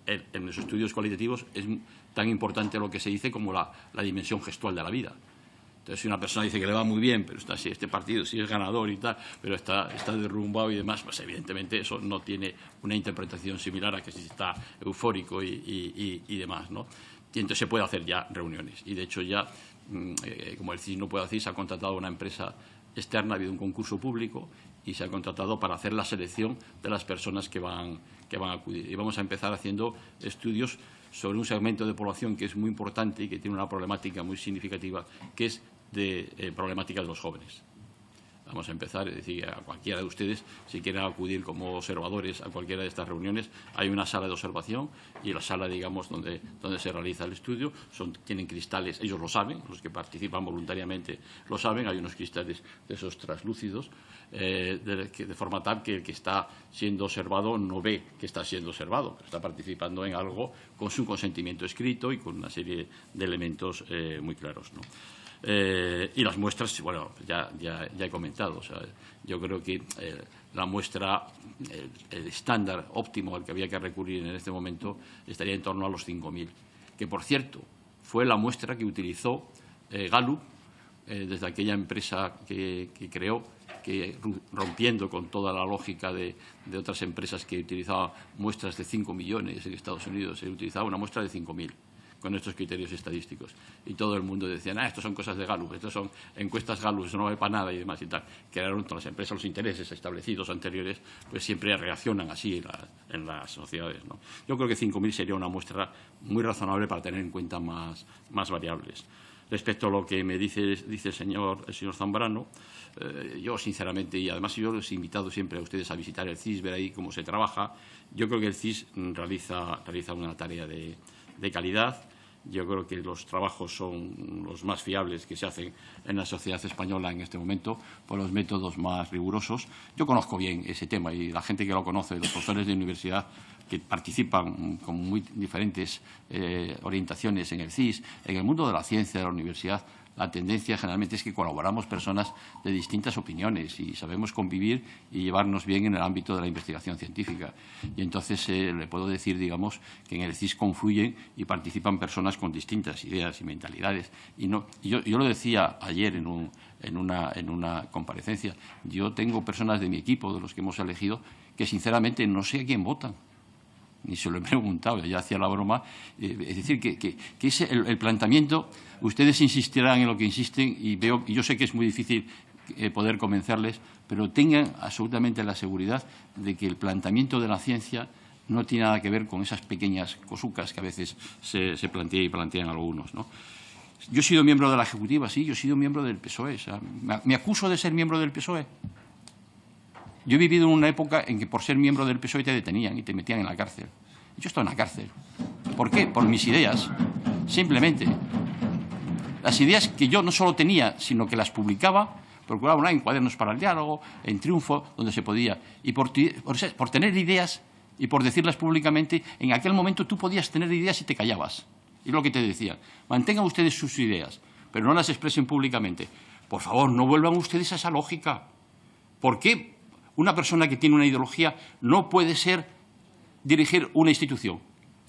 en los estudios cualitativos es tan importante lo que se dice como la dimensión gestual de la vida. Entonces, si una persona dice que le va muy bien, pero está así, este partido sí es ganador y tal, pero está derrumbado y demás, pues evidentemente eso no tiene una interpretación similar a que si está eufórico y demás, ¿no? Y entonces se puede hacer ya reuniones. Y de hecho ya, como el CIS no puede hacer, se ha contratado a una empresa externa, ha habido un concurso público y se ha contratado para hacer la selección de las personas que van a acudir. Y vamos a empezar haciendo estudios sobre un segmento de población que es muy importante y que tiene una problemática muy significativa, que es de problemática de los jóvenes. Vamos a empezar, es decir, a cualquiera de ustedes, si quieren acudir como observadores a cualquiera de estas reuniones, hay una sala de observación y la sala, digamos, donde se realiza el estudio, tienen cristales, ellos lo saben, los que participan voluntariamente lo saben, hay unos cristales de esos translúcidos, de forma tal que el que está siendo observado no ve que está siendo observado, pero está participando en algo con su consentimiento escrito y con una serie de elementos muy claros, ¿no? Y las muestras, bueno, ya he comentado. O sea, yo creo que la muestra, el estándar óptimo al que había que recurrir en este momento estaría en torno a los 5.000, que, por cierto, fue la muestra que utilizó Gallup desde aquella empresa que creó, que rompiendo con toda la lógica de otras empresas que utilizaban muestras de 5 millones en Estados Unidos, se utilizaba una muestra de 5.000. Con estos criterios estadísticos. Y todo el mundo decía, estos son cosas de Gallup, estos son encuestas Gallup, eso no vale para nada y demás y tal. Crearon todas las empresas, los intereses establecidos anteriores, pues siempre reaccionan así en las sociedades, ¿no? Yo creo que 5.000 sería una muestra muy razonable para tener en cuenta más variables. Respecto a lo que me dice el señor Zambrano, yo sinceramente, y además yo los he invitado siempre a ustedes a visitar el CIS, ver ahí cómo se trabaja. Yo creo que el CIS realiza una tarea de calidad. Yo creo que los trabajos son los más fiables que se hacen en la sociedad española en este momento, por los métodos más rigurosos. Yo conozco bien ese tema y la gente que lo conoce, los profesores de universidad, que participan con muy diferentes orientaciones en el CIS, en el mundo de la ciencia, de la universidad, la tendencia generalmente es que colaboramos personas de distintas opiniones y sabemos convivir y llevarnos bien en el ámbito de la investigación científica. Y entonces le puedo decir, digamos, que en el CIS confluyen y participan personas con distintas ideas y mentalidades. Y yo lo decía ayer en una comparecencia. Yo tengo personas de mi equipo, de los que hemos elegido, que sinceramente no sé a quién votan. Ni se lo he preguntado, ya hacía la broma. Es decir, que es el planteamiento. Ustedes insistirán en lo que insisten y yo sé que es muy difícil poder convencerles, pero tengan absolutamente la seguridad de que el planteamiento de la ciencia no tiene nada que ver con esas pequeñas cosucas que a veces se plantean y plantean algunos, ¿no? Yo he sido miembro de la Ejecutiva, sí, yo he sido miembro del PSOE. O sea, ¿me acuso de ser miembro del PSOE? Yo he vivido en una época en que por ser miembro del PSOE te detenían y te metían en la cárcel. Yo estoy en la cárcel. ¿Por qué? Por mis ideas. Simplemente. Las ideas que yo no solo tenía, sino que las publicaba, procuraba en Cuadernos para el Diálogo, en Triunfo, donde se podía. Y por tener ideas y por decirlas públicamente, en aquel momento tú podías tener ideas y te callabas. Y lo que te decían. Mantengan ustedes sus ideas, pero no las expresen públicamente. Por favor, no vuelvan ustedes a esa lógica. ¿Por qué una persona que tiene una ideología no puede dirigir una institución?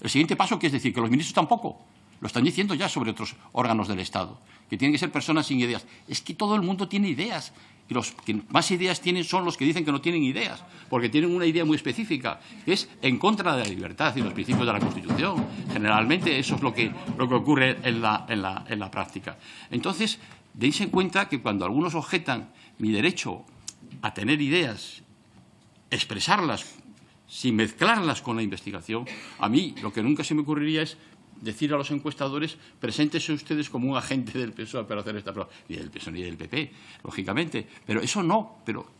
El siguiente paso, ¿qué es decir? Que los ministros tampoco. Lo están diciendo ya sobre otros órganos del Estado, que tienen que ser personas sin ideas. Es que todo el mundo tiene ideas. Y los que más ideas tienen son los que dicen que no tienen ideas, porque tienen una idea muy específica, que es en contra de la libertad y los principios de la Constitución. Generalmente eso es lo que ocurre en la práctica. Entonces, dense cuenta que cuando algunos objetan mi derecho a tener ideas, expresarlas sin mezclarlas con la investigación, a mí lo que nunca se me ocurriría es decir a los encuestadores: preséntese ustedes como un agente del PSOE para hacer esta prueba. Ni del PSOE ni del PP, lógicamente. Pero eso no. Pero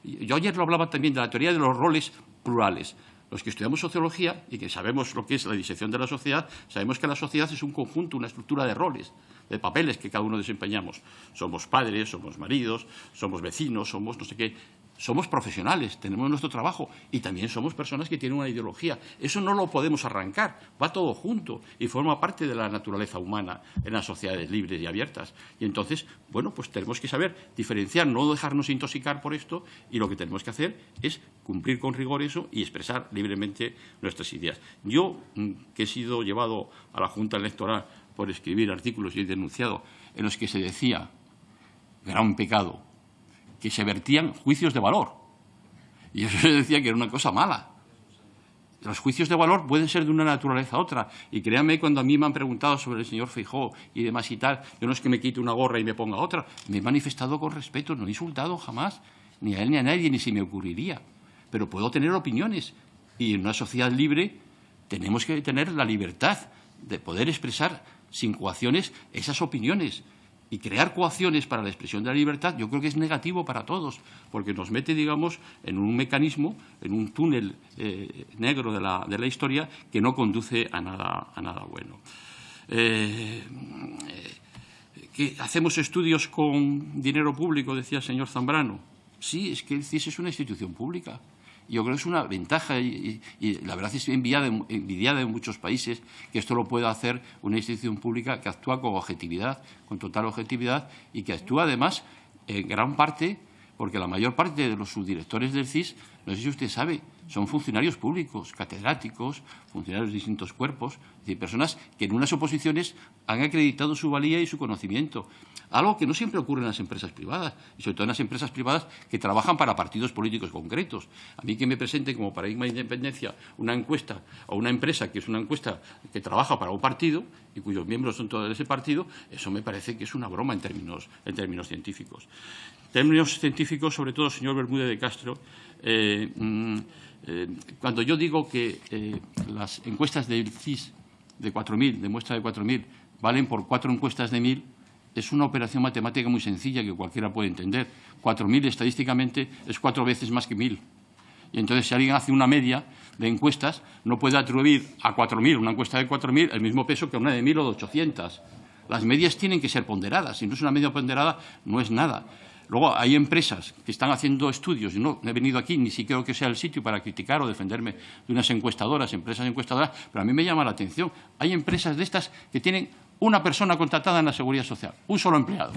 yo ayer lo hablaba también de la teoría de los roles plurales. Los que estudiamos sociología y que sabemos lo que es la disección de la sociedad, sabemos que la sociedad es un conjunto, una estructura de roles, de papeles que cada uno desempeñamos. Somos padres, somos maridos, somos vecinos, somos no sé qué. Somos profesionales, tenemos nuestro trabajo y también somos personas que tienen una ideología. Eso no lo podemos arrancar, va todo junto y forma parte de la naturaleza humana en las sociedades libres y abiertas. Y entonces, bueno, pues tenemos que saber diferenciar, no dejarnos intoxicar por esto, y lo que tenemos que hacer es cumplir con rigor eso y expresar libremente nuestras ideas. Yo, que he sido llevado a la Junta Electoral por escribir artículos y he denunciado en los que se decía, gran pecado, que se vertían juicios de valor. Y eso se decía que era una cosa mala. Los juicios de valor pueden ser de una naturaleza a otra. Y créanme, cuando a mí me han preguntado sobre el señor Feijóo y demás y tal, yo no es que me quite una gorra y me ponga otra. Me he manifestado con respeto, no he insultado jamás, ni a él ni a nadie, ni se me ocurriría. Pero puedo tener opiniones. Y en una sociedad libre tenemos que tener la libertad de poder expresar sin coacciones esas opiniones. Y crear coacciones para la expresión de la libertad yo creo que es negativo para todos, porque nos mete, digamos, en un mecanismo, en un túnel negro de la historia que no conduce a nada bueno. ¿Que hacemos estudios con dinero público?, decía el señor Zambrano. Sí, es que el CIS es una institución pública. Yo creo que es una ventaja y la verdad es envidiada en muchos países que esto lo pueda hacer una institución pública que actúa con objetividad, con total objetividad, y que actúa además en gran parte, porque la mayor parte de los subdirectores del CIS, no sé si usted sabe, son funcionarios públicos, catedráticos, funcionarios de distintos cuerpos, es decir, personas que en unas oposiciones han acreditado su valía y su conocimiento. Algo que no siempre ocurre en las empresas privadas, y sobre todo en las empresas privadas que trabajan para partidos políticos concretos. A mí que me presente como Paradigma de Independencia una encuesta o una empresa que es una encuesta que trabaja para un partido y cuyos miembros son todos de ese partido, eso me parece que es una broma en términos científicos. En términos científicos, sobre todo, señor Bermúdez de Castro, cuando yo digo que las encuestas del CIS de 4.000, de muestra de 4.000, valen por 4 encuestas de 1.000, es una operación matemática muy sencilla que cualquiera puede entender. 4.000 estadísticamente es 4 veces más que 1.000. Y entonces, si alguien hace una media de encuestas, no puede atribuir a 4.000, una encuesta de 4.000, el mismo peso que a una de 1.000 o de 800. Las medias tienen que ser ponderadas. Si no es una media ponderada, no es nada. Luego, hay empresas que están haciendo estudios, y no he venido aquí, ni siquiera creo que sea el sitio para criticar o defenderme de unas encuestadoras, empresas encuestadoras, pero a mí me llama la atención. Hay empresas de estas que tienen una persona contratada en la Seguridad Social, un solo empleado,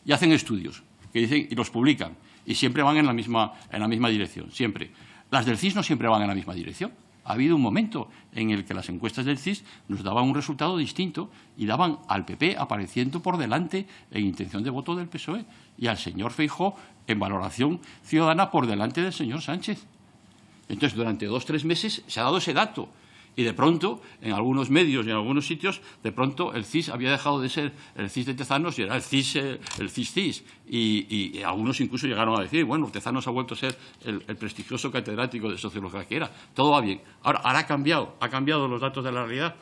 y hacen estudios que dicen y los publican, y siempre van en la misma dirección, siempre. Las del CIS no siempre van en la misma dirección. Ha habido un momento en el que las encuestas del CIS nos daban un resultado distinto y daban al PP apareciendo por delante en intención de voto del PSOE y al señor Feijóo en valoración ciudadana por delante del señor Sánchez. Entonces, durante 2 o 3 meses se ha dado ese dato. Y de pronto, en algunos medios y en algunos sitios, de pronto el CIS había dejado de ser el CIS de Tezanos y era el CIS. Y algunos incluso llegaron a decir, bueno, Tezanos ha vuelto a ser el prestigioso catedrático de sociología que era. Todo va bien. Ahora ha cambiado los datos de la realidad.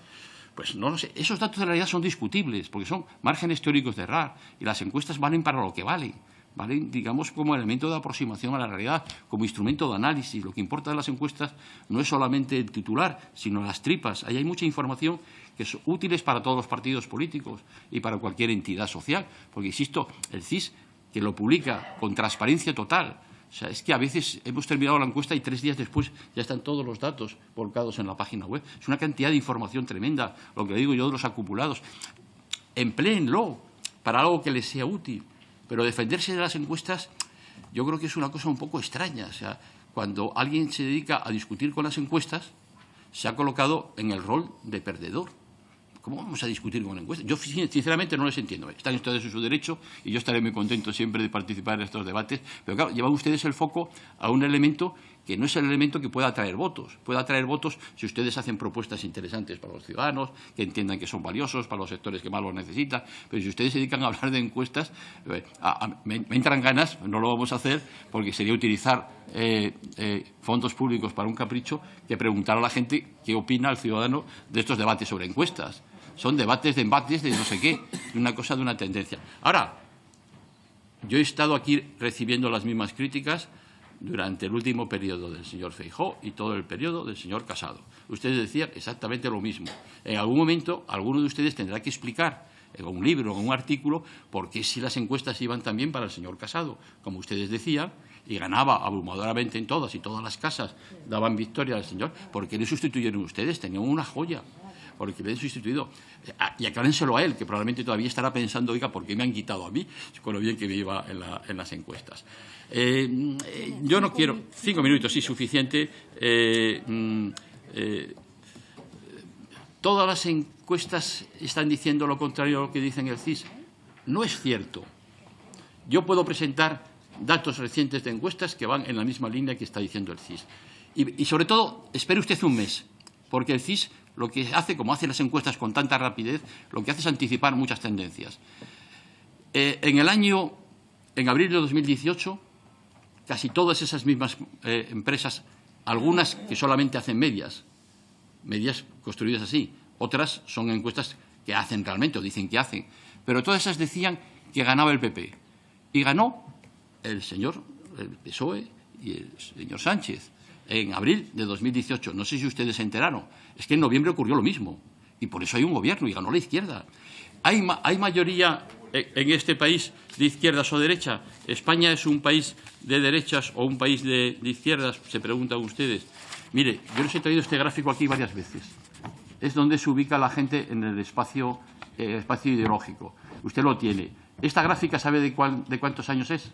Pues no lo sé. Esos datos de la realidad son discutibles porque son márgenes teóricos de errar y las encuestas valen para lo que valen. ¿Vale? Digamos, como elemento de aproximación a la realidad, como instrumento de análisis. Lo que importa de las encuestas no es solamente el titular, sino las tripas. Ahí hay mucha información que es útil para todos los partidos políticos y para cualquier entidad social. Porque, insisto, el CIS, que lo publica con transparencia total. O sea, es que a veces hemos terminado la encuesta y 3 días después ya están todos los datos volcados en la página web. Es una cantidad de información tremenda, lo que digo yo de los acumulados. Empléenlo para algo que les sea útil. Pero defenderse de las encuestas yo creo que es una cosa un poco extraña. O sea, cuando alguien se dedica a discutir con las encuestas, se ha colocado en el rol de perdedor. ¿Cómo vamos a discutir con encuestas? Yo, sinceramente, no les entiendo. Están ustedes en su derecho y yo estaré muy contento siempre de participar en estos debates. Pero, claro, llevan ustedes el foco a un elemento que no es el elemento que pueda atraer votos. Puede atraer votos si ustedes hacen propuestas interesantes para los ciudadanos, que entiendan que son valiosos para los sectores que más los necesitan. Pero si ustedes se dedican a hablar de encuestas, me entran ganas, no lo vamos a hacer, porque sería utilizar fondos públicos para un capricho, que preguntar a la gente qué opina el ciudadano de estos debates sobre encuestas. Son debates de no sé qué, una cosa de una tendencia. Ahora, yo he estado aquí recibiendo las mismas críticas durante el último periodo del señor Feijóo y todo el periodo del señor Casado. Ustedes decían exactamente lo mismo. En algún momento, alguno de ustedes tendrá que explicar en un libro o en un artículo por qué si las encuestas iban también para el señor Casado, como ustedes decían, y ganaba abrumadoramente en todas y todas las casas daban victoria al señor, ¿por qué le sustituyeron ustedes? Tenían una joya. Porque le he sustituido. Y aclárenselo a él, que probablemente todavía estará pensando, oiga, ¿por qué me han quitado a mí? Con lo bien que me iba en las encuestas. Yo no quiero... 5 minutos, sí, suficiente. Todas las encuestas están diciendo lo contrario a lo que dicen el CIS. No es cierto. Yo puedo presentar datos recientes de encuestas que van en la misma línea que está diciendo el CIS. Y sobre todo, espere usted un mes, porque el CIS lo que hace, como hace las encuestas con tanta rapidez, lo que hace es anticipar muchas tendencias. En abril de 2018, casi todas esas mismas empresas, algunas que solamente hacen medias construidas así, otras son encuestas que hacen realmente o dicen que hacen, pero todas esas decían que ganaba el PP. Y ganó el PSOE y el señor Sánchez. En abril de 2018, no sé si ustedes se enteraron, es que en noviembre ocurrió lo mismo y por eso hay un gobierno y ganó la izquierda. ¿Hay mayoría en este país de izquierdas o derecha? ¿España es un país de derechas o un país de izquierdas? Se preguntan ustedes. Mire, yo les he traído este gráfico aquí varias veces. Es donde se ubica la gente en el espacio ideológico. Usted lo tiene. ¿Esta gráfica sabe de cuántos años es?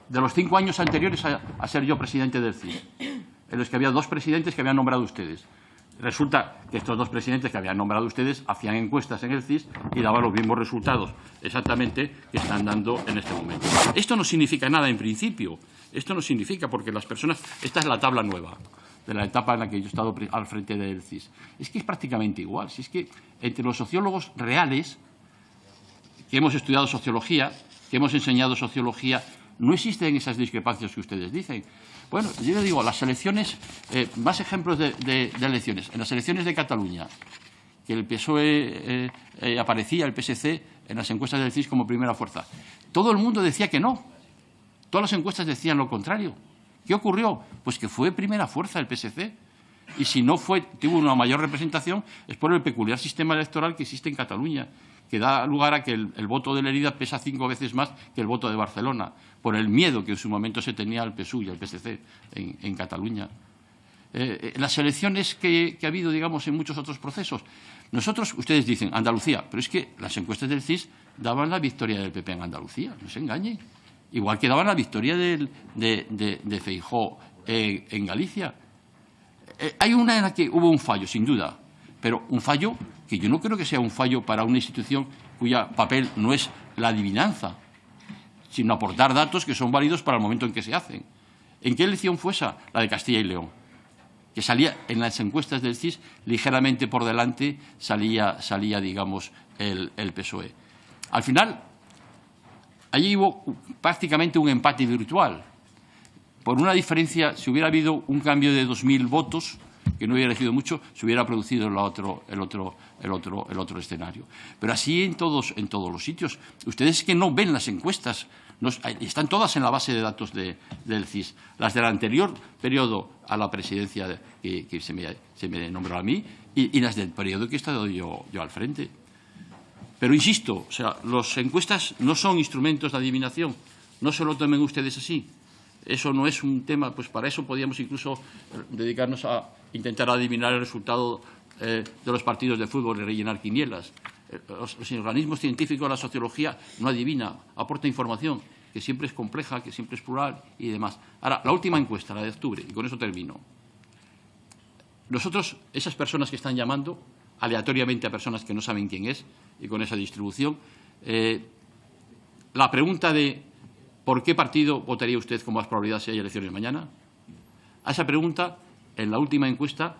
De los 5 años anteriores a ser yo presidente del CIS, en los que había 2 presidentes que habían nombrado ustedes. Resulta que estos 2 presidentes que habían nombrado ustedes hacían encuestas en el CIS y daban los mismos resultados exactamente que están dando en este momento. Esto no significa nada en principio. Esto no significa porque las personas... Esta es la tabla nueva de la etapa en la que yo he estado al frente del CIS. Es que es prácticamente igual. Si es que entre los sociólogos reales que hemos estudiado sociología, que hemos enseñado sociología, no existen esas discrepancias que ustedes dicen. Bueno, yo le digo, las elecciones, más ejemplos de elecciones. En las elecciones de Cataluña, que el PSOE aparecía, el PSC, en las encuestas del CIS como primera fuerza. Todo el mundo decía que no. Todas las encuestas decían lo contrario. ¿Qué ocurrió? Pues que fue primera fuerza el PSC. Y si no tuvo una mayor representación, es por el peculiar sistema electoral que existe en Cataluña, que da lugar a que el voto de Lerida pesa 5 veces más que el voto de Barcelona, por el miedo que en su momento se tenía al PSUV y al PSC en Cataluña. Las elecciones que ha habido, digamos, en muchos otros procesos. Nosotros, ustedes dicen Andalucía, pero es que las encuestas del CIS daban la victoria del PP en Andalucía, no se engañen. Igual que daban la victoria de Feijóo en Galicia. Hay una en la que hubo un fallo, sin duda, pero un fallo que yo no creo que sea un fallo para una institución cuya papel no es la adivinanza, sino aportar datos que son válidos para el momento en que se hacen. ¿En qué elección fue esa? La de Castilla y León, que salía en las encuestas del CIS ligeramente por delante, salía digamos, el PSOE. Al final, allí hubo prácticamente un empate virtual. Por una diferencia, si hubiera habido un cambio de 2.000 votos, que no hubiera sido mucho, se hubiera producido el otro escenario. Pero así en todos los sitios. Ustedes que no ven las encuestas, están todas en la base de datos del CIS. Las del anterior periodo a la presidencia que se me nombró a mí y las del periodo que he estado yo al frente. Pero insisto, o sea, las encuestas no son instrumentos de adivinación. No se lo tomen ustedes así. Eso no es un tema, pues para eso podríamos incluso dedicarnos a intentar adivinar el resultado de los partidos de fútbol y rellenar quinielas. Los organismos científicos, la sociología, no adivina, aporta información, que siempre es compleja, que siempre es plural y demás. Ahora, la última encuesta, la de octubre, y con eso termino. Nosotros, esas personas que están llamando aleatoriamente a personas que no saben quién es, y con esa distribución, la pregunta de ¿por qué partido votaría usted con más probabilidad si hay elecciones mañana? A esa pregunta, en la última encuesta,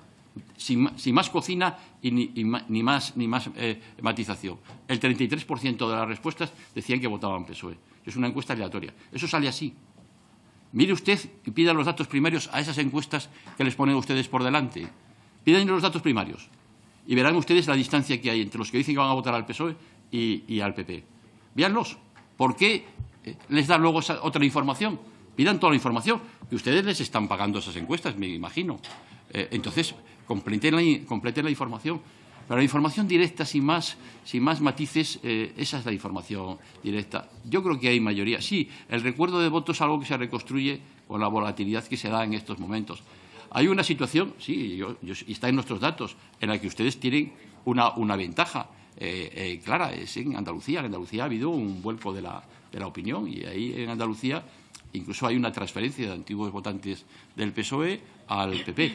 sin más cocina y ni más matización. El 33% de las respuestas decían que votaban PSOE. Es una encuesta aleatoria. Eso sale así. Mire usted y pida los datos primarios a esas encuestas que les ponen ustedes por delante. Pídanle los datos primarios y verán ustedes la distancia que hay entre los que dicen que van a votar al PSOE y al PP. Véanlos. ¿Por qué les da luego esa otra información? Pidan toda la información, que ustedes les están pagando esas encuestas, me imagino. Entonces, completen la información. Pero la información directa, sin más matices, esa es la información directa. Yo creo que hay mayoría. Sí, el recuerdo de votos es algo que se reconstruye con la volatilidad que se da en estos momentos. Hay una situación, sí, y está en nuestros datos, en la que ustedes tienen una ventaja clara, es en Andalucía. En Andalucía ha habido un vuelco de la opinión y ahí en Andalucía incluso hay una transferencia de antiguos votantes del PSOE al PP.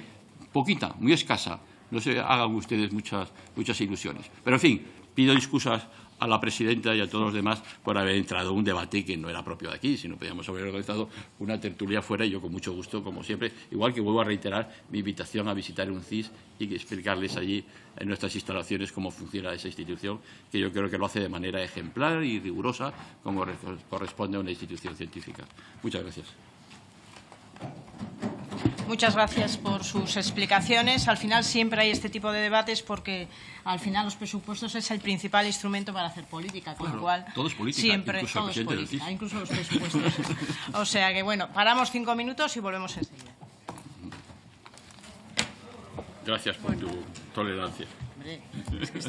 Poquita, muy escasa. No se hagan ustedes muchas ilusiones. Pero, en fin, pido excusas a la presidenta y a todos los demás por haber entrado en un debate que no era propio de aquí, sino podíamos haber organizado una tertulia fuera y yo con mucho gusto, como siempre, igual que vuelvo a reiterar mi invitación a visitar un CIS y explicarles allí en nuestras instalaciones cómo funciona esa institución, que yo creo que lo hace de manera ejemplar y rigurosa, como corresponde a una institución científica. Muchas gracias. Muchas gracias por sus explicaciones. Al final siempre hay este tipo de debates porque al final los presupuestos es el principal instrumento para hacer política, con lo cual todo es política, siempre incluso todo es política, incluso los presupuestos. O sea que bueno, paramos 5 minutos y volvemos enseguida. Gracias por tu tolerancia. Hombre, es que